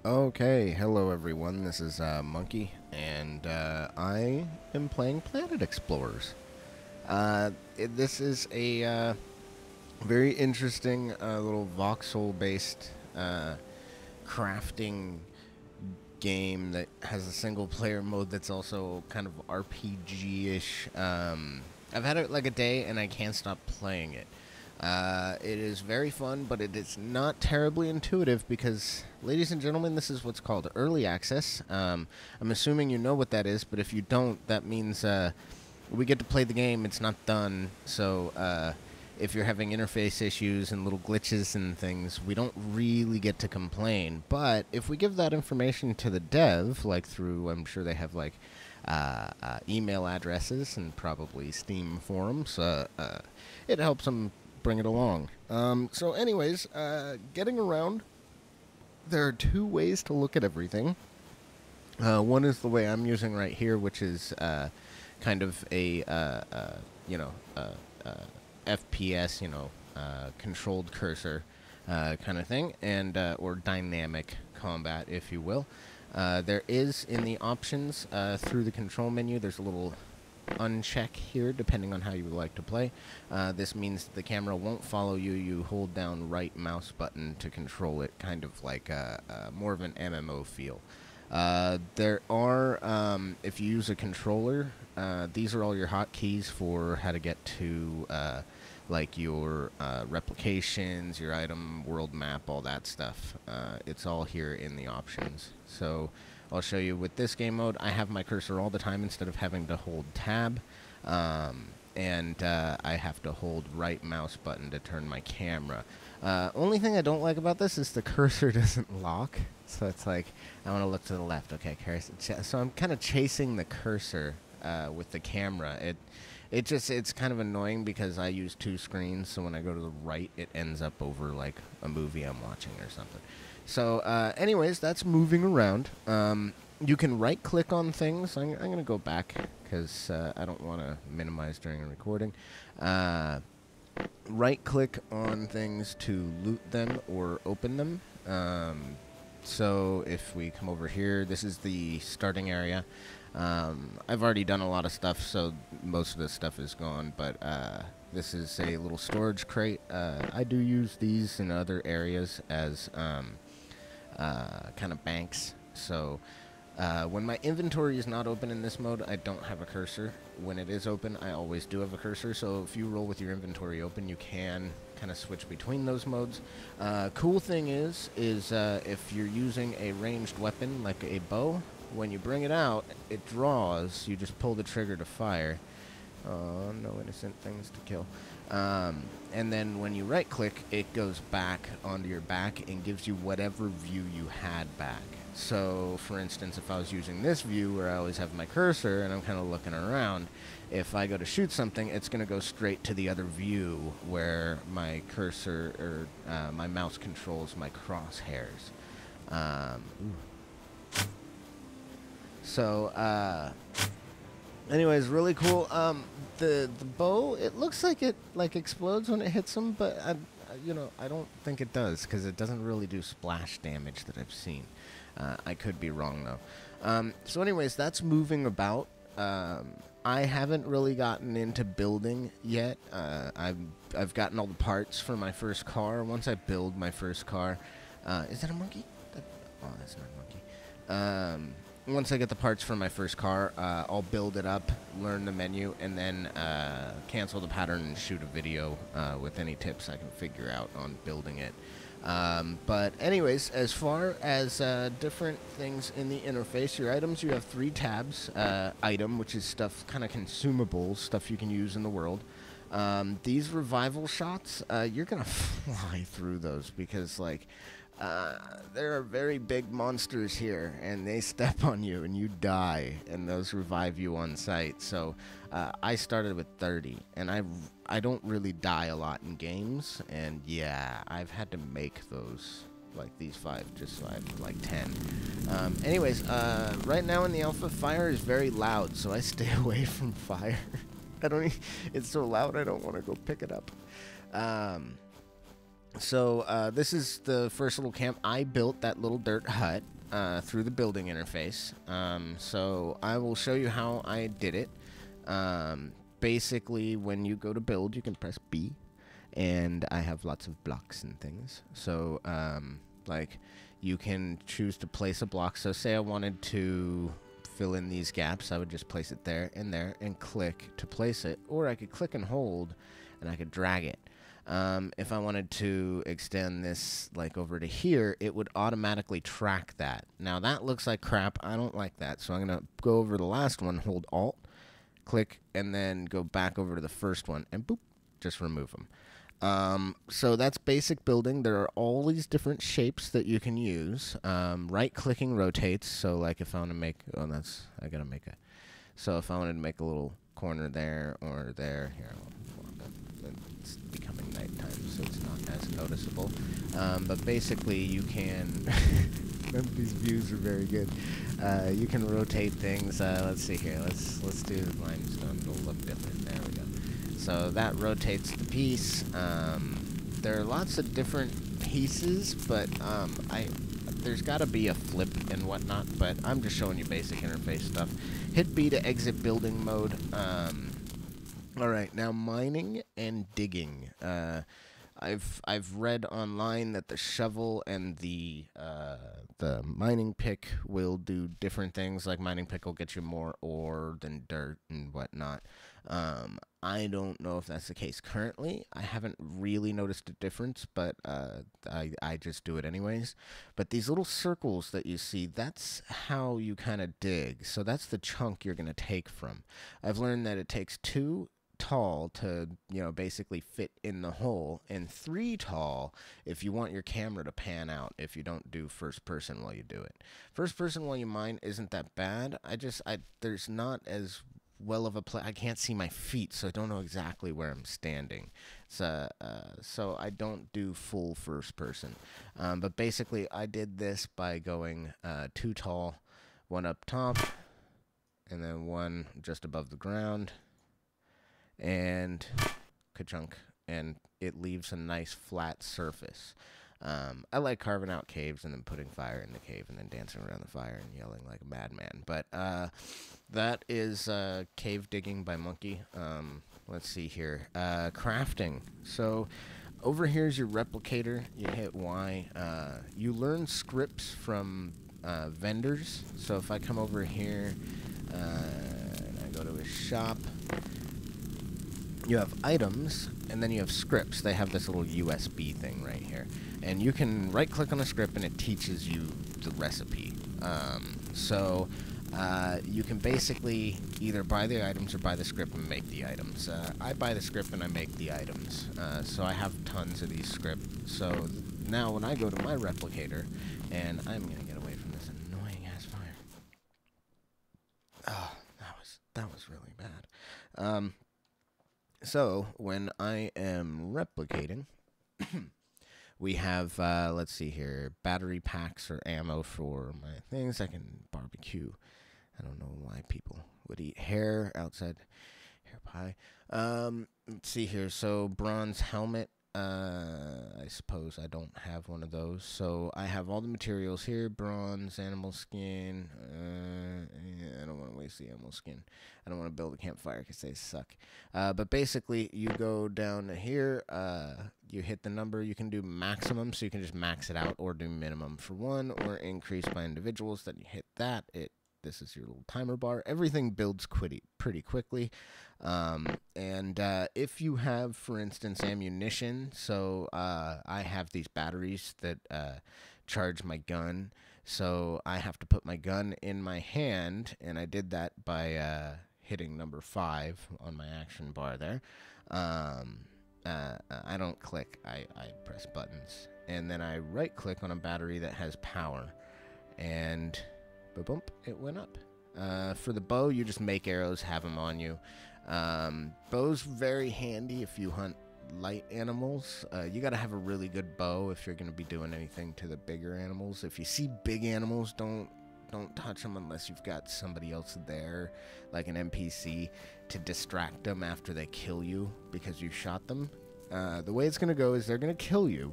Okay, hello everyone. This is Munkee, and I am playing Planet Explorers. This is a very interesting little voxel-based crafting game that has a single-player mode that's also kind of RPG-ish. I've had it like a day, and I can't stop playing it. It is very fun, but it is not terribly intuitive because, ladies and gentlemen, this is what's called early access. I'm assuming you know what that is, but if you don't, that means we get to play the game. It's not done. So if you're having interface issues and little glitches and things, we don't really get to complain. But if we give that information to the dev, like through, I'm sure they have like email addresses and probably Steam forums, it helps them bring it along. So anyways, getting around, there are two ways to look at everything. One is the way I'm using right here, which is kind of a, you know, FPS, controlled cursor kind of thing, and or dynamic combat, if you will. There is in the options through the control menu, there's a little uncheck here depending on how you would like to play. This means the camera won't follow you. You hold down right mouse button to control it, kind of like more of an MMO feel. There are, if you use a controller, these are all your hotkeys for how to get to like your replications, your item, world map, all that stuff. It's all here in the options. So I'll show you with this game mode, I have my cursor all the time instead of having to hold tab. And I have to hold right mouse button to turn my camera. Only thing I don't like about this is the cursor doesn't lock. So it's like, I want to look to the left. Okay, cursor. So I'm kind of chasing the cursor with the camera. It's kind of annoying because I use two screens. So when I go to the right, it ends up over like a movie I'm watching or something. So anyways, that's moving around. You can right-click on things. I'm going to go back because I don't want to minimize during a recording. Right-click on things to loot them or open them. So if we come over here, this is the starting area. I've already done a lot of stuff, so most of the stuff is gone, but this is a little storage crate. I do use these in other areas as kind of banks. So when my inventory is not open in this mode, I don't have a cursor. When it is open, I always do have a cursor. So if you roll with your inventory open, you can kind of switch between those modes. Cool thing is if you're using a ranged weapon like a bow, when you bring it out, it draws. You just pull the trigger to fire. Oh, no innocent things to kill. And then when you right-click, it goes back onto your back and gives you whatever view you had back. So, for instance, if I was using this view where I always have my cursor and I'm kind of looking around, if I go to shoot something, it's going to go straight to the other view where my cursor or my mouse controls my crosshairs. So, anyways, really cool. The bow, it looks like it explodes when it hits them, but I don't think it does because it doesn't really do splash damage that I've seen. I could be wrong though. So anyways, that's moving about. I haven't really gotten into building yet. I've gotten all the parts for my first car. Once I build my first car, is that a monkey? Oh, that's not a monkey. Once I get the parts for my first car, I'll build it up, learn the menu, and then cancel the pattern and shoot a video with any tips I can figure out on building it. But anyways, as far as different things in the interface, your items, you have 3 tabs. Item, which is stuff, kind of consumables, stuff you can use in the world. These revival shots, you're going to fly through those because, like, there are very big monsters here, and they step on you, and you die, and those revive you on sight. So I started with 30, and I don't really die a lot in games, and yeah, I've had to make those, like these 5, just so I have like 10. Anyways, right now in the alpha, fire is very loud, so I stay away from fire. It's so loud, I don't want to go pick it up. So this is the first little camp. I built that little dirt hut through the building interface. So I will show you how I did it. Basically, when you go to build, you can press B, and I have lots of blocks and things. So like you can choose to place a block. So say I wanted to fill in these gaps, I would just place it there and click to place it, or I could click and hold and I could drag it. If I wanted to extend this like over to here, it would automatically track that. Now that looks like crap. I don't like that. So I'm going to go over the last one, hold Alt, click, and then go back over to the first one and boop, just remove them. So that's basic building. There are all these different shapes that you can use. Right-clicking rotates. So like if I want to make, I gotta make a. So if I wanted to make a little corner there or there, here, it's becoming nighttime, so it's not as noticeable. But basically, you can. These views are very good. You can rotate things. Let's see here. Let's do limestone. It'll look different. There we go. So that rotates the piece. There are lots of different pieces, but there's got to be a flip and whatnot. But I'm just showing you basic interface stuff. Hit B to exit building mode. All right, now mining and digging. I've read online that the shovel and the mining pick will do different things. Like mining pick will get you more ore than dirt and whatnot. I don't know if that's the case currently. I haven't really noticed a difference, but I just do it anyways. But these little circles that you see, that's how you kind of dig. So that's the chunk you're going to take from. I've learned that it takes 2 tall to, basically fit in the hole, and 3 tall if you want your camera to pan out if you don't do first person while you do it. First person while you mine isn't that bad. There's not as well of a play. I can't see my feet, so I don't know exactly where I'm standing. So I don't do full first person. But basically, I did this by going 2 tall, 1 up top, and then 1 just above the ground. And ka-chunk, and it leaves a nice flat surface. I like carving out caves and then putting fire in the cave and then dancing around the fire and yelling like a madman. But that is cave digging by Munkee. Let's see here. Crafting. So over here is your replicator. You hit Y. You learn scripts from vendors. So if I come over here and I go to a shop, you have items, and then you have scripts. They have this little USB thing right here. And you can right-click on a script, and it teaches you the recipe. So you can basically either buy the items or buy the script and make the items. I buy the script, and I make the items. So I have tons of these scripts. So now when I go to my replicator, and I'm going to get away from this annoying-ass fire. Oh, that was really bad. So when I am replicating, we have, let's see here, battery packs or ammo for my things. I can barbecue. I don't know why people would eat hair outside. Hair pie. Let's see here. So bronze helmet. I suppose I don't have one of those. So I have all the materials here. Bronze, animal skin. I don't want to waste the animal skin. I don't want to build a campfire because they suck. But basically, you go down to here. You hit the number. You can do maximum, so you can just max it out, or do minimum for one, or increase by individuals. Then you hit that. This is your little timer bar. Everything builds pretty quickly. And if you have, for instance, ammunition, so I have these batteries that charge my gun. So I have to put my gun in my hand, and I did that by hitting number 5 on my action bar there. I don't click. I press buttons. And then I right-click on a battery that has power. And boom, it went up. For the bow, you just make arrows, have them on you. Bow's very handy if you hunt light animals. You got to have a really good bow if you're going to be doing anything to the bigger animals. If you see big animals, don't touch them unless you've got somebody else there, like an NPC, to distract them after they kill you because you shot them. the way it's going to go is they're going to kill you,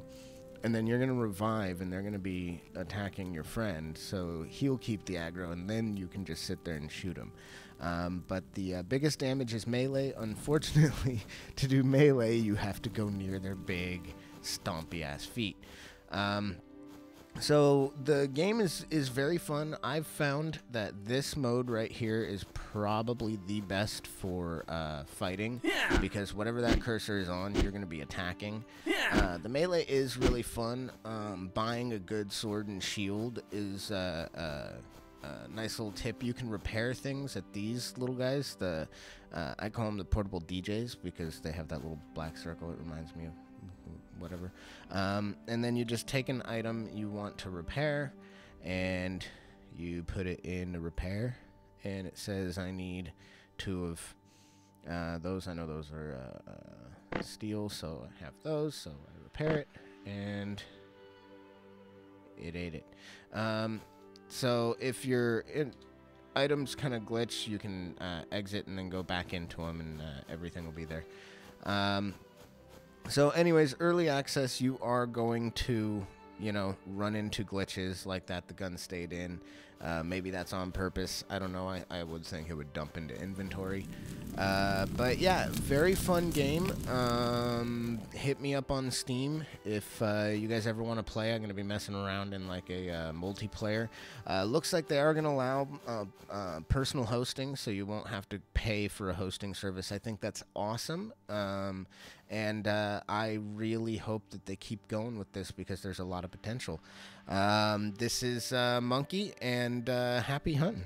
and then you're going to revive, and they're going to be attacking your friend, so he'll keep the aggro, and then you can just sit there and shoot him. But the biggest damage is melee. Unfortunately, to do melee, you have to go near their big, stompy-ass feet. So the game is very fun. I've found that this mode right here is probably the best for fighting, because whatever that cursor is on, you're going to be attacking. The melee is really fun. Buying a good sword and shield is a nice little tip. You can repair things at these little guys. I call them the portable DJs because they have that little black circle. It reminds me of whatever. And then you just take an item you want to repair, and you put it in the repair, and it says I need 2 of those. I know those are steel, so I have those, so I repair it, and it ate it. So if your items kind of glitch, you can exit and then go back into them, and everything will be there. So anyways, early access, you are going to, run into glitches like that. The gun stayed in. Maybe that's on purpose. I don't know. I would think it would dump into inventory. But yeah, very fun game. Hit me up on Steam if you guys ever want to play. I'm going to be messing around in like a multiplayer. Looks like they are going to allow personal hosting, so you won't have to pay for a hosting service. I think that's awesome. And I really hope that they keep going with this because there's a lot of potential. This is Munkee, and happy hunting.